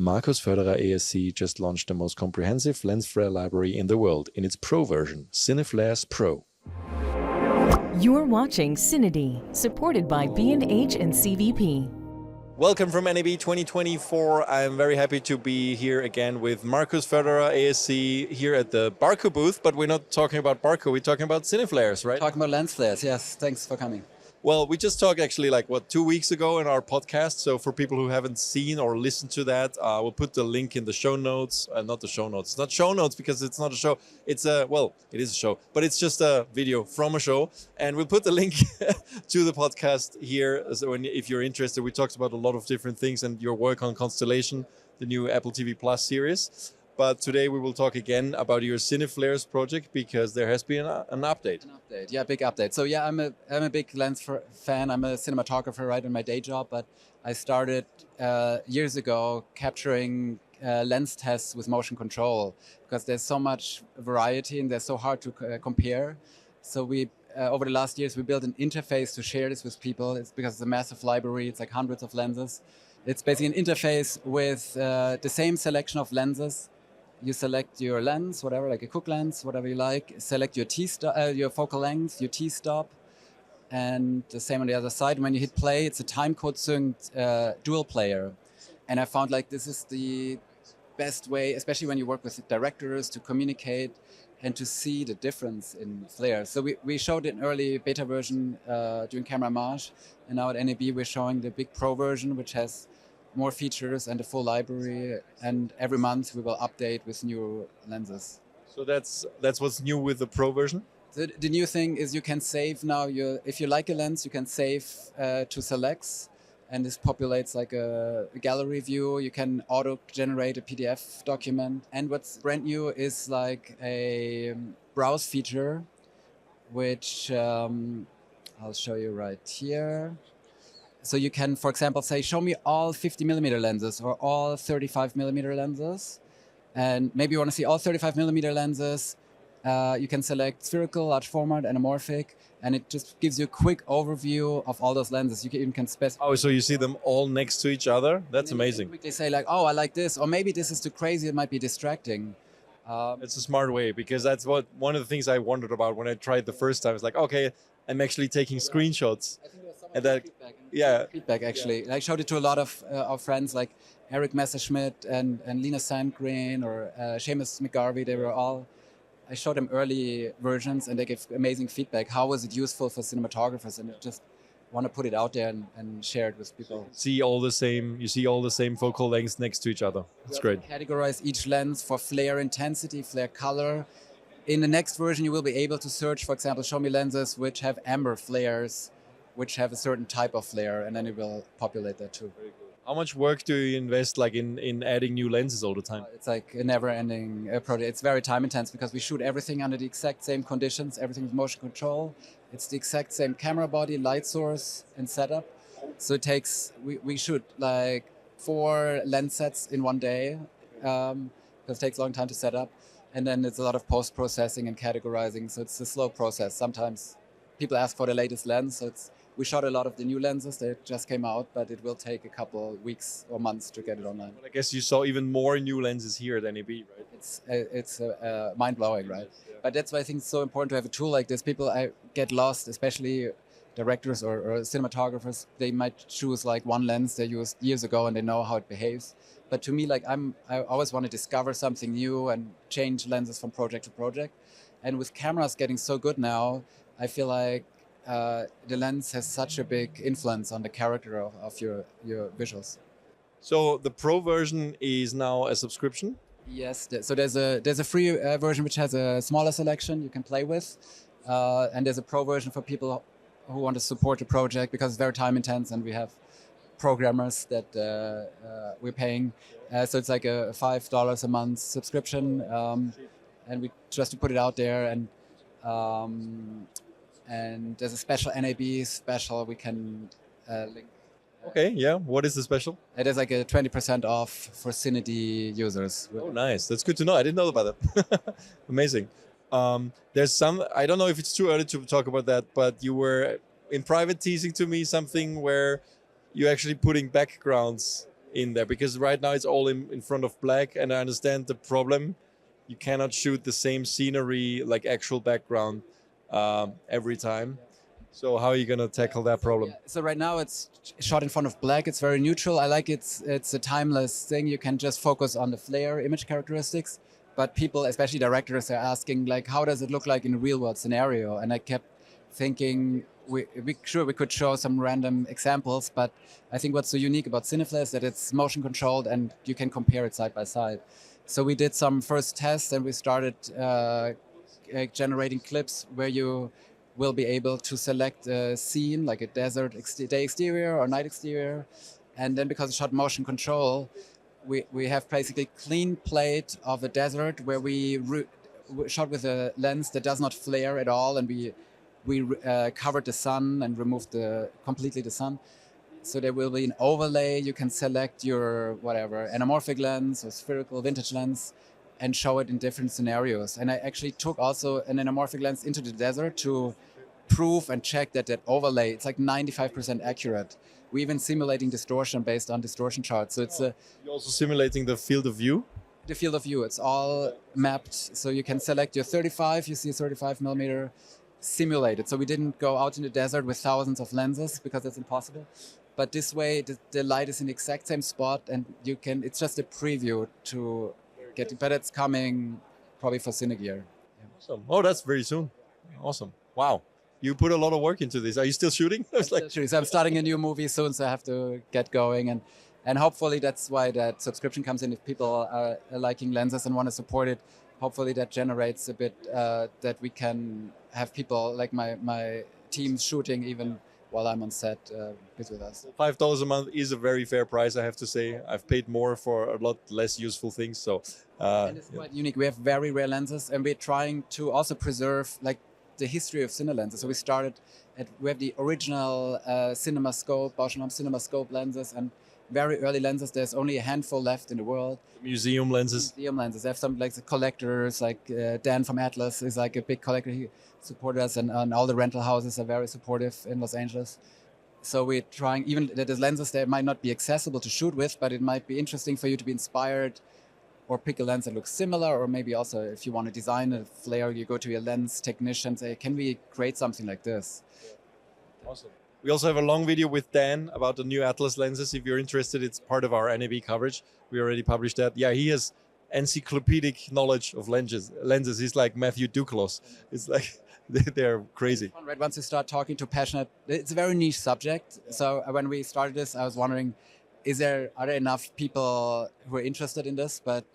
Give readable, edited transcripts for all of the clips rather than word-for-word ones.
Markus Förderer ASC just launched the most comprehensive lens flare library in the world in its Pro version, Cineflares Pro. You're watching CineD, supported by B&H and CVP. Welcome from NAB 2024. I'm very happy to be here again with Markus Förderer ASC here at the Barco booth, but we're not talking about Barco, we're talking about Cineflares, right? Talking about lens flares, yes. Thanks for coming. Well, we just talked actually 2 weeks ago in our podcast. So for people who haven't seen or listened to that, we'll put the link in the show notes. Not the show notes. It's not show notes because it's not a show. It's it is a show, but it's just a video from a show. And we'll put the link to the podcast here. So if you're interested, we talked about a lot of different things and your work on Constellation, the new Apple TV Plus series. But today we will talk again about your Cineflares project because there has been an update. Big update. So yeah, I'm a big lens fan. I'm a cinematographer, right, in my day job. But I started years ago capturing lens tests with motion control because there's so much variety and they're so hard to compare. So we over the last years we built an interface to share this with people. It's because it's a massive library. It's like hundreds of lenses. It's basically an interface with the same selection of lenses. You select your lens, whatever, like a Cook lens, whatever you like. Select your your focal length, your T-stop, and the same on the other side. When you hit play, it's a timecode synced dual player. And I found this is the best way, especially when you work with directors, to communicate and to see the difference in flares. So we showed an early beta version during Camera March, and now at NAB we're showing the big Pro version, which has more features and a full library, and every month we will update with new lenses. So that's what's new with the Pro version? The new thing is you can save now, if you like a lens, you can save to selects, and this populates like a gallery view. You can auto-generate a PDF document. And what's brand new is like a browse feature, which I'll show you right here. So you can, for example, say, show me all 50mm lenses or all 35mm lenses. And maybe you want to see all 35mm lenses. You can select spherical, large format, anamorphic, and it just gives you a quick overview of all those lenses. You even can specify. Oh, so you see them all next to each other? That's amazing. You can quickly say oh, I like this, or maybe this is too crazy, it might be distracting. It's a smart way, because that's one of the things I wondered about when I tried the first time. It's okay, I'm actually taking screenshots. And feedback actually. I showed it to a lot of friends like Eric Messerschmidt and Lena Sandgren or Seamus McGarvey. I showed them early versions and they gave amazing feedback. How was it useful for cinematographers? And I just want to put it out there and share it with people. You see all the same focal lengths next to each other. It's great. Categorize each lens for flare intensity, flare color. In the next version, you will be able to search, for example, show me lenses which have amber flares, which have a certain type of flare, and then it will populate that too. Very cool. How much work do you invest in adding new lenses all the time? It's like a never-ending project. It's very time-intense because we shoot everything under the exact same conditions, everything with motion control. It's the exact same camera body, light source, and setup. So it takes, we shoot 4 lens sets in one day, because it takes a long time to set up. And then it's a lot of post-processing and categorizing, so it's a slow process. Sometimes people ask for the latest lens, so we shot a lot of the new lenses that just came out, but it will take a couple weeks or months to get it online. Well, I guess you saw even more new lenses here at NAB, right? It's mind-blowing, right? Yeah. But that's why I think it's so important to have a tool like this. People get lost, especially directors or cinematographers. They might choose one lens they used years ago and they know how it behaves. But to me, I always want to discover something new and change lenses from project to project. And with cameras getting so good now, I feel like the lens has such a big influence on the character of your visuals. So the Pro version is now a subscription? Yes, so there's a free version which has a smaller selection you can play with, and there's a Pro version for people who want to support the project because it's very time intense and we have programmers that we're paying. So it's like a $5 a month subscription, and we just to put it out there, and there's a special NAB special we can link. Okay, yeah. What is the special? It is like a 20% off for CineD users. Oh, nice. That's good to know. I didn't know about that. Amazing. There's some, I don't know if it's too early to talk about that, but you were in private teasing to me something where you're actually putting backgrounds in there, because right now it's all in front of black, and I understand the problem. You cannot shoot the same scenery, like actual background, every time. So how are you gonna tackle that problem? So right now it's shot in front of black. It's very neutral. I like it's a timeless thing. You can just focus on the flare image characteristics. But people, especially directors, are asking like, how does it look like in a real world scenario? And I kept thinking, we could show some random examples, but I think what's so unique about Cineflares is that it's motion controlled and you can compare it side by side. So we did some first tests and we started generating clips where you will be able to select a scene like a desert day exterior or night exterior. And then because it's shot motion control, we have basically clean plate of a desert where we shot with a lens that does not flare at all, and we covered the sun and removed completely the sun. So there will be an overlay. You can select your whatever anamorphic lens or spherical vintage lens and show it in different scenarios. And I actually took also an anamorphic lens into the desert to prove and check that overlay, it's like 95% accurate. We're even simulating distortion based on distortion charts. So it's You're also simulating the field of view? The field of view. It's all mapped. So you can select your 35, you see 35 millimeter simulated. So we didn't go out in the desert with thousands of lenses because that's impossible. But this way, the light is in the exact same spot, and it's just a preview to get it. But it's coming probably for CineD. Yeah. Awesome. Oh, that's very soon. Awesome. Wow. You put a lot of work into this. Are you still shooting? So I'm starting a new movie soon, so I have to get going. And hopefully that's why that subscription comes in. If people are liking lenses and want to support it, hopefully that generates a bit that we can have people like my team shooting even while I'm on set with us. $5 a month is a very fair price, I have to say. I've paid more for a lot less useful things. So and it's quite unique. We have very rare lenses, and we're trying to also preserve like the history of Cine lenses. So we have the original CinemaScope, Bausch & Lomb CinemaScope lenses, and very early lenses. There's only a handful left in the world. Museum lenses. Museum lenses. They have some like the collectors, like Dan from Atlas is like a big collector. He supported us, and all the rental houses are very supportive in Los Angeles. So we're trying, even that the lenses that might not be accessible to shoot with, but it might be interesting for you to be inspired or pick a lens that looks similar, or maybe also if you want to design a flare, you go to your lens technician and say, can we create something like this? Awesome. We also have a long video with Dan about the new Atlas lenses. If you're interested, it's part of our NAB coverage. We already published that. Yeah, he has encyclopedic knowledge of lenses. He's like Matthew Duclos. It's like they're crazy. Right, once you start talking to passionate, it's a very niche subject. So when we started this, I was wondering, are there enough people who are interested in this? But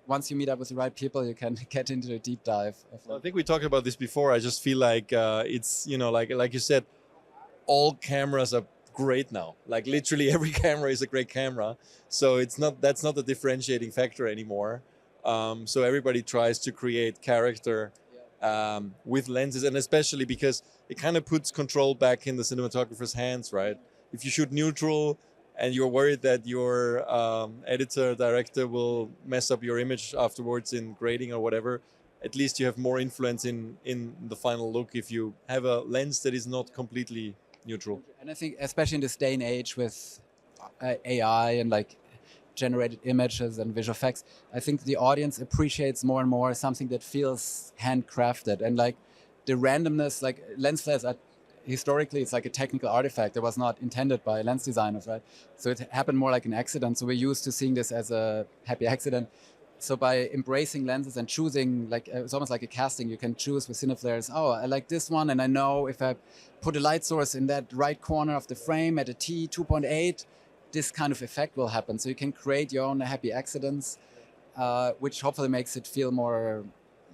once you meet up with the right people, you can get into a deep dive. I think we talked about this before. I just feel like it's, like you said, all cameras are great now. Like literally every camera is a great camera. So that's not a differentiating factor anymore. So everybody tries to create character with lenses, and especially because it kind of puts control back in the cinematographer's hands, right? If you shoot neutral and you're worried that your editor, director will mess up your image afterwards in grading or whatever, at least you have more influence in the final look if you have a lens that is not completely neutral. And I think especially in this day and age with AI and like generated images and visual effects, I think the audience appreciates more and more something that feels handcrafted, and like the randomness, like lens flares are historically, it's like a technical artifact that was not intended by lens designers, right? So it happened more like an accident. So we're used to seeing this as a happy accident. So by embracing lenses and choosing, like it's almost like a casting, you can choose with Cineflares, oh, I like this one, and I know if I put a light source in that right corner of the frame at a T 2.8, this kind of effect will happen. So you can create your own happy accidents, which hopefully makes it feel more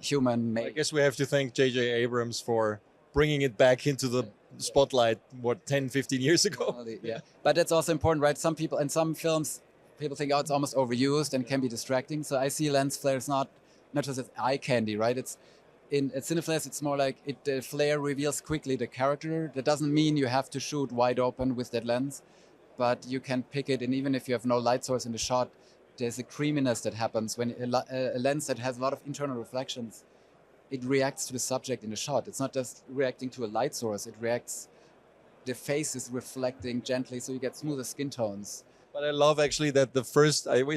human. I guess we have to thank J.J. Abrams for bringing it back into the spotlight, 10, 15 years ago. Yeah, but that's also important, right? Some people, in some films, people think, oh, it's almost overused and can be distracting. So I see lens flares not just as eye candy, right? At Cineflares, it's more like the flare reveals quickly the character. That doesn't mean you have to shoot wide open with that lens, but you can pick it, and even if you have no light source in the shot, there's a creaminess that happens when a lens that has a lot of internal reflections, it reacts to the subject in the shot. It's not just reacting to a light source, it reacts, the face is reflecting gently, so you get smoother skin tones. But I love actually that this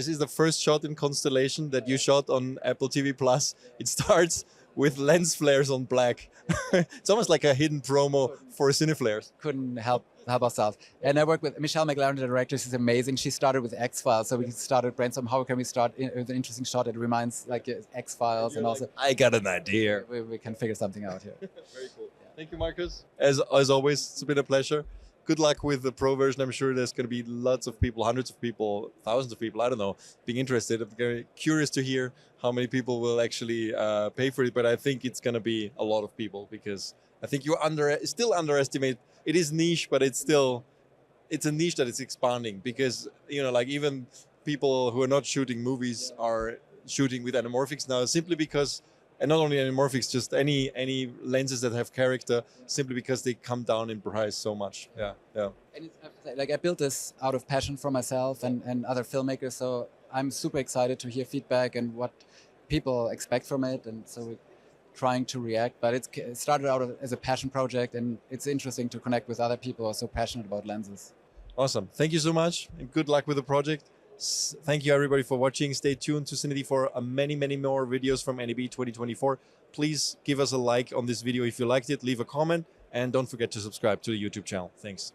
is the first shot in Constellation that you shot on Apple TV Plus. It starts with lens flares on black. It's almost like a hidden promo for Cineflares. Couldn't help ourselves. And I work with Michelle McLaren, the director. She's amazing. She started with X-Files, so we started brainstorming how can we start with an interesting shot that reminds like X-Files, and also I got an idea. we can figure something out here. Very cool. Thank you, Markus. As always, it's been a pleasure. Good luck with the pro version. I'm sure there's going to be lots of people, hundreds of people, thousands of people, I don't know, being interested. I'm very curious to hear how many people will actually pay for it, but I think it's going to be a lot of people because I think you still underestimate. It is niche, but it's a niche that is expanding because, you know, like even people who are not shooting movies are shooting with anamorphics now simply because, and not only anamorphics, just any lenses that have character, simply because they come down in price so much. Yeah. And I built this out of passion for myself and other filmmakers, so I'm super excited to hear feedback and what people expect from it, and so we're trying to react. But it started out as a passion project, and it's interesting to connect with other people who are so passionate about lenses. Awesome. Thank you so much, and good luck with the project. Thank you everybody for watching. Stay tuned to CineD for many more videos from NAB 2024. Please give us a like on this video if you liked it, leave a comment, and don't forget to subscribe to the YouTube channel. Thanks.